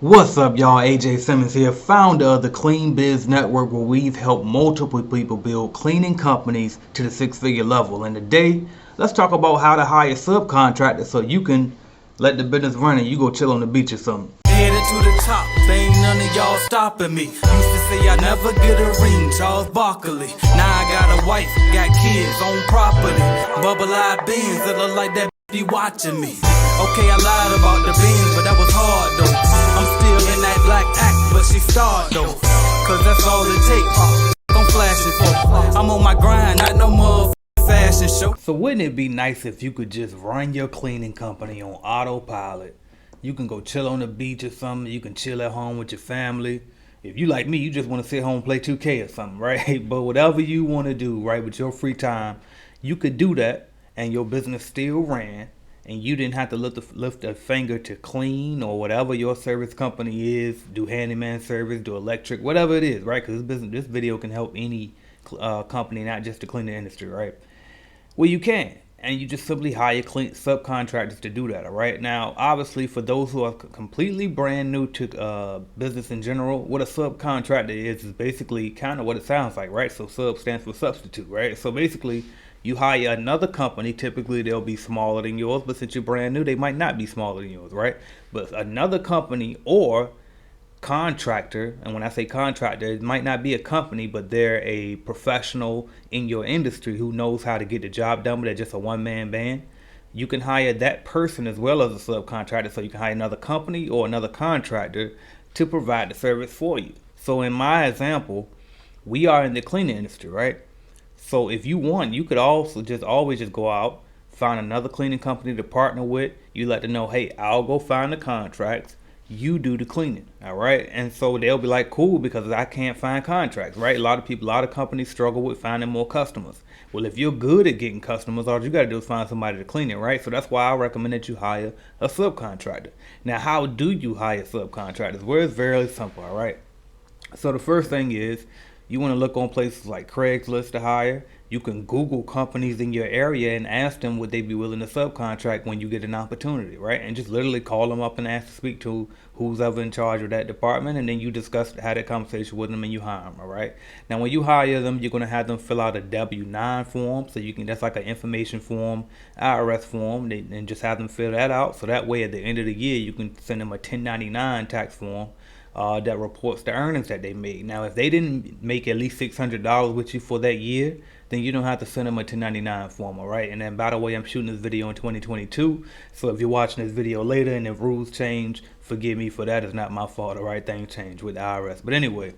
What's up, y'all? AJ Simmons here, founder of the Clean Biz Network, where we've helped multiple people build cleaning companies to the six-figure level. And today, let's talk about how to hire subcontractors so you can let the business run and you go chill on the beach or something. Headed to the top, ain't none of y'all stopping me. Used to say I never get a ring, Charles Barkley. Now I got a wife, got kids, own property. Bubble-eyed beans that look like that be watching me. Okay, I lied about the beans, but that was hard though. I'm still in that black act, but she starred though. Cause that's all it takes. I'm flashing for. I'm on my grind, not no motherfucking fashion show. So wouldn't it be nice if you could just run your cleaning company on autopilot? You can go chill on the beach or something. You can chill at home with your family. If you like me, you just want to sit home and play 2K or something, right? But whatever you want to do, right, with your free time, you could do that and your business still ran. And you didn't have to lift a finger to clean or whatever your service company is, do handyman service, do electric, whatever it is, right? Because this video can help any company, not just the cleaning industry, right? Well, you can. And you just simply hire subcontractors to do that, all right? Now, obviously, for those who are completely brand new to business in general, what a subcontractor is basically kind of what it sounds like, right? So sub stands for substitute, right? So basically, you hire another company. Typically, they'll be smaller than yours, but since you're brand new, they might not be smaller than yours, right? But another company or contractor, and when I say contractor, it might not be a company, but they're a professional in your industry who knows how to get the job done, but they're just a one-man band. You can hire that person as well as a subcontractor, so you can hire another company or another contractor to provide the service for you. So in my example, we are in the cleaning industry, right? So if you want, you could also just always just go out, find another cleaning company to partner with. You let them know, hey, I'll go find the contracts. You do the cleaning, all right? And so they'll be like, cool, because I can't find contracts, right? A lot of companies struggle with finding more customers. Well, if you're good at getting customers, all you got to do is find somebody to clean it, right? So that's why I recommend that you hire a subcontractor. Now, how do you hire subcontractors? Well, it's very simple, all right? So the first thing is you want to look on places like Craigslist to hire. You can Google companies in your area and ask them would they be willing to subcontract when you get an opportunity, right? And just literally call them up and ask to speak to who's ever in charge of that department, and then you discuss, have that conversation with them, and you hire them, all right? Now, when you hire them, you're going to have them fill out a W-9 form, so you can, that's like an information form, IRS form, and just have them fill that out, so that way at the end of the year, you can send them a 1099 tax form that reports the earnings that they made. Now, if they didn't make at least $600 with you for that year, then you don't have to send them a 1099 form, all right? And then, by the way, I'm shooting this video in 2022, so if you're watching this video later and if rules change, forgive me for that. It's not my fault, all right? Things change with the IRS. But anyway,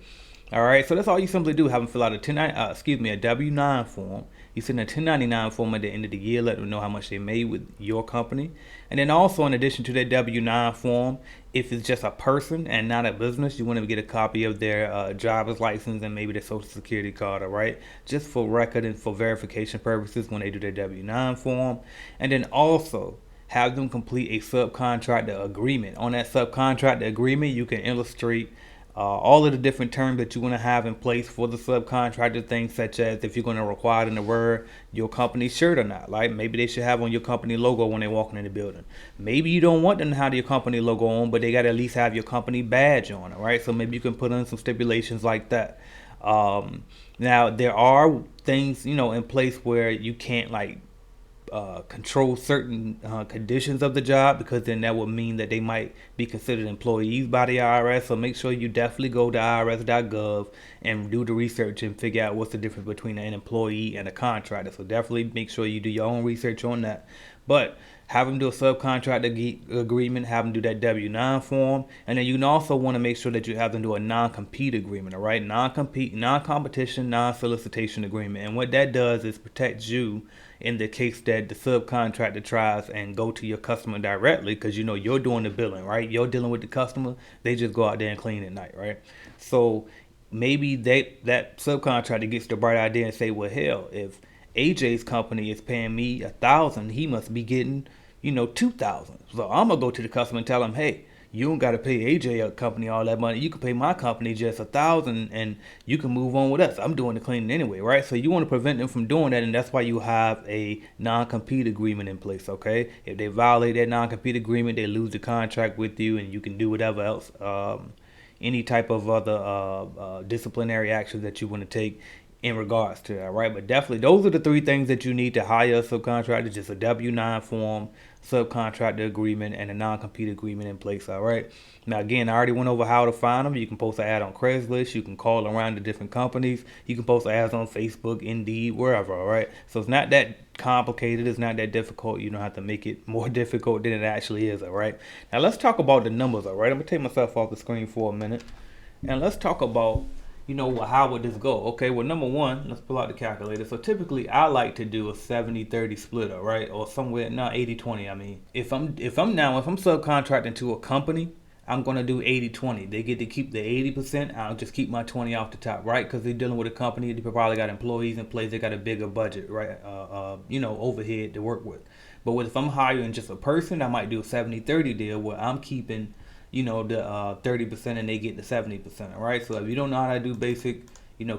all right, so that's all you simply do. Have them fill out a a W-9 form. You send a 1099 form at the end of the year, let them know how much they made with your company. And then also, in addition to that W-9 form, if it's just a person and not a business, you want to get a copy of their driver's license and maybe their social security card, all right? Just for record and for verification purposes when they do their W-9 form. And then also, have them complete a subcontractor agreement. On that subcontractor agreement, you can illustrate all of the different terms that you want to have in place for the subcontractor, things such as if you're going to require them to wear your company shirt or not. Like maybe they should have on your company logo when they're walking in the building. Maybe you don't want them to have your company logo on, but they got to at least have your company badge on, all right? So maybe you can put in some stipulations like that. Now, there are things, in place where you can't control certain conditions of the job, because then that would mean that they might be considered employees by the IRS. So make sure you definitely go to irs.gov and do the research and figure out what's the difference between an employee and a contractor. So definitely make sure you do your own research on that. But have them do a subcontract agreement, have them do that W-9 form, and then you also want to make sure that you have them do a non-compete agreement, all right? Non-compete, non-competition, non-solicitation agreement. And what that does is protects you in the case that the subcontractor tries and go to your customer directly, because you're doing the billing, right? You're dealing with the customer. They just go out there and clean at night, right? So maybe that subcontractor gets the bright idea and say, well, hell, if AJ's company is paying me $1,000, he must be getting, $2,000. So I'm gonna go to the customer and tell him, hey, You don't got to pay AJ company all that money. You can pay my company just $1,000 and you can move on with us. I'm doing the cleaning anyway, right? So you want to prevent them from doing that, and that's why you have a non-compete agreement in place, okay? If they violate that non-compete agreement, they lose the contract with you, and you can do whatever else, any type of other disciplinary actions that you want to take in regards to that, right? But definitely, those are the three things that you need to hire a subcontractor: just a W-9 form, subcontractor agreement, and a non-compete agreement in place, all right? Now, again, I already went over how to find them. You can post an ad on Craigslist. You can call around to different companies. You can post ads on Facebook, Indeed, wherever, all right? So it's not that complicated. It's not that difficult. You don't have to make it more difficult than it actually is, all right? Now, let's talk about the numbers, all right? I'm going to take myself off the screen for a minute, and let's talk about, how would this go? Okay, well, number one, let's pull out the calculator. So typically I like to do a 70-30 split, all right? Or somewhere, not 80-20. I mean, if I'm subcontracting to a company, I'm going to do 80-20. They get to keep the 80%. I'll just keep my 20 off the top, right? Because they're dealing with a company. They probably got employees in place. They got a bigger budget, right? Overhead to work with. But if I'm hiring just a person, I might do a 70-30 deal where I'm keeping the 30% and they get the 70%, all right? So if you don't know how to do basic,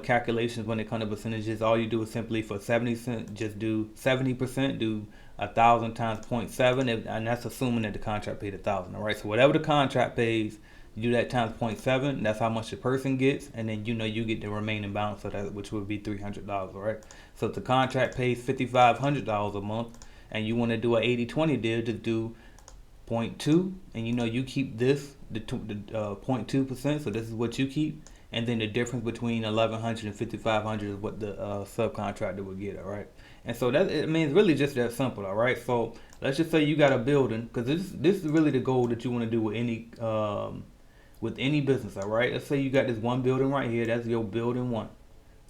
calculations when it comes to percentages, all you do is simply for 70%, just do 70%, do 1,000 times 0.7, and that's assuming that the contract paid 1,000, all right? So whatever the contract pays, you do that times 0.7, that's how much the person gets, and then you get the remaining balance of that, which would be $300, all right? So if the contract pays $5,500 a month, and you want to do an 80-20 deal, just do 0.2, and you keep this, the 0.2%, so this is what you keep, and then the difference between 1,100 and 5,500 is what the subcontractor would get, all right? And so it's really just that simple, all right? So let's just say you got a building, because this is really the goal that you want to do with any business, all right? Let's say you got this one building right here, that's your building one,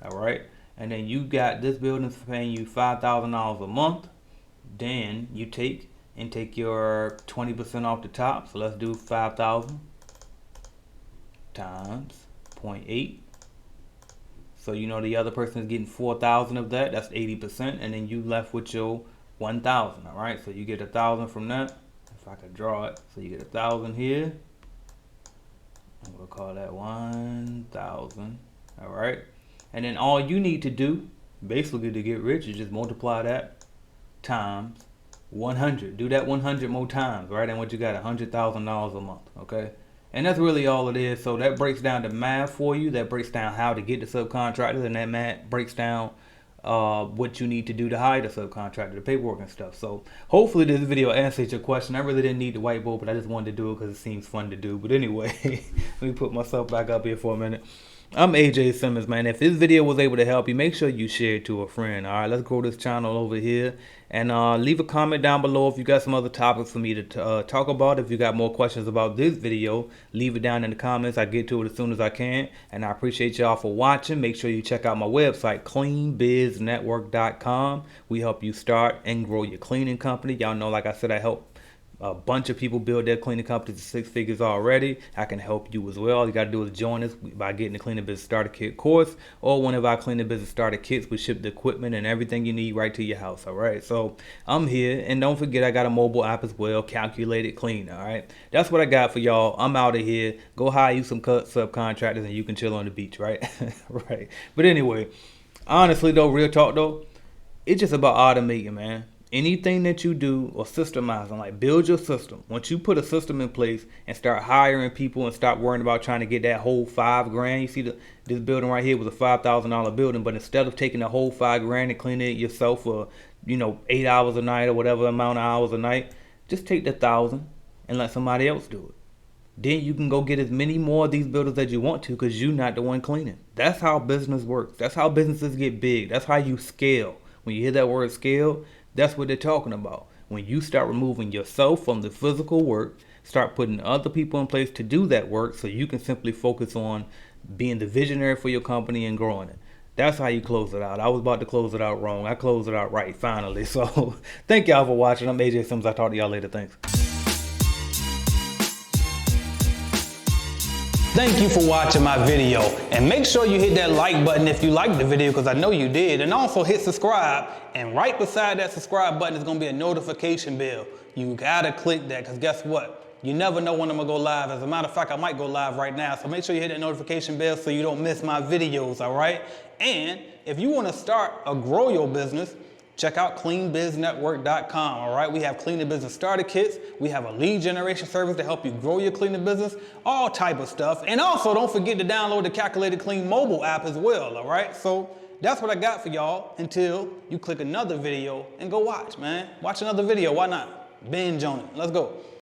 all right? And then you got this building paying you $5,000 a month. Then you take your 20% off the top. So let's do 5,000 times 0.8. So the other person is getting 4,000 of that. That's 80%, and then you left with your 1,000. All right. So you get 1,000 from that. If I could draw it, so you get 1,000 here. I'm gonna call that 1,000. All right. And then all you need to do, basically, to get rich, is just multiply that times 100. Do that 100 more times, right? And what you got, $100,000 a month, okay? And that's really all it is. So that breaks down the math for you. That breaks down how to get the subcontractors, and that math breaks down what you need to do to hire the subcontractor, the paperwork and stuff. So hopefully this video answers your question. I really didn't need the whiteboard, but I just wanted to do it because it seems fun to do. But anyway, let me put myself back up here for a minute. I'm AJ Simmons, man. If this video was able to help you, make sure you share it to a friend. All right, let's grow this channel over here. And leave a comment down below if you got some other topics for me to talk about. If you got more questions about this video, leave it down in the comments. I get to it as soon as I can. And I appreciate y'all for watching. Make sure you check out my website, cleanbiznetwork.com. We help you start and grow your cleaning company. Y'all know, like I said, I help a bunch of people build their cleaning companies to 6 figures already. I can help you as well. All you got to do is join us by getting the Cleaning Business Starter Kit course, or one of our Cleaning Business Starter Kits. We ship the equipment and everything you need right to your house, all right? So I'm here, and don't forget I got a mobile app as well, Calculated Clean, all right? That's what I got for y'all. I'm out of here. Go hire you some subcontractors, and you can chill on the beach, right? Right. But anyway, honestly though, real talk though, it's just about automating, man. Anything that you do or systemizing, like build your system. Once you put a system in place and start hiring people and stop worrying about trying to get that whole $5,000. You see this building right here was a $5,000 building, but instead of taking the whole $5,000 and cleaning it yourself for 8 hours a night or whatever amount of hours a night, just take the 1,000 and let somebody else do it. Then you can go get as many more of these buildings as you want to, because you're not the one cleaning. That's how business works. That's how businesses get big. That's how you scale. When you hear that word scale, that's what they're talking about. When you start removing yourself from the physical work, start putting other people in place to do that work, so you can simply focus on being the visionary for your company and growing it. That's how you close it out. I was about to close it out wrong. I closed it out right, finally. So thank y'all for watching. I'm AJ Simmons. I'll talk to y'all later. Thanks. Thank you for watching my video, and make sure you hit that like button if you liked the video, because I know you did, and also hit subscribe, and right beside that subscribe button is going to be a notification bell. You gotta click that, because guess what? You never know when I'm gonna go live. As a matter of fact, I might go live right now. So make sure you hit that notification bell so you don't miss my videos, all right? And if you wanna start or grow your business, check out cleanbiznetwork.com, all right? We have cleaning business starter kits. We have a lead generation service to help you grow your cleaning business, all type of stuff. And also don't forget to download the Calculated Clean mobile app as well, all right? So that's what I got for y'all until you click another video and go watch, man. Watch another video, why not? Binge on it, let's go.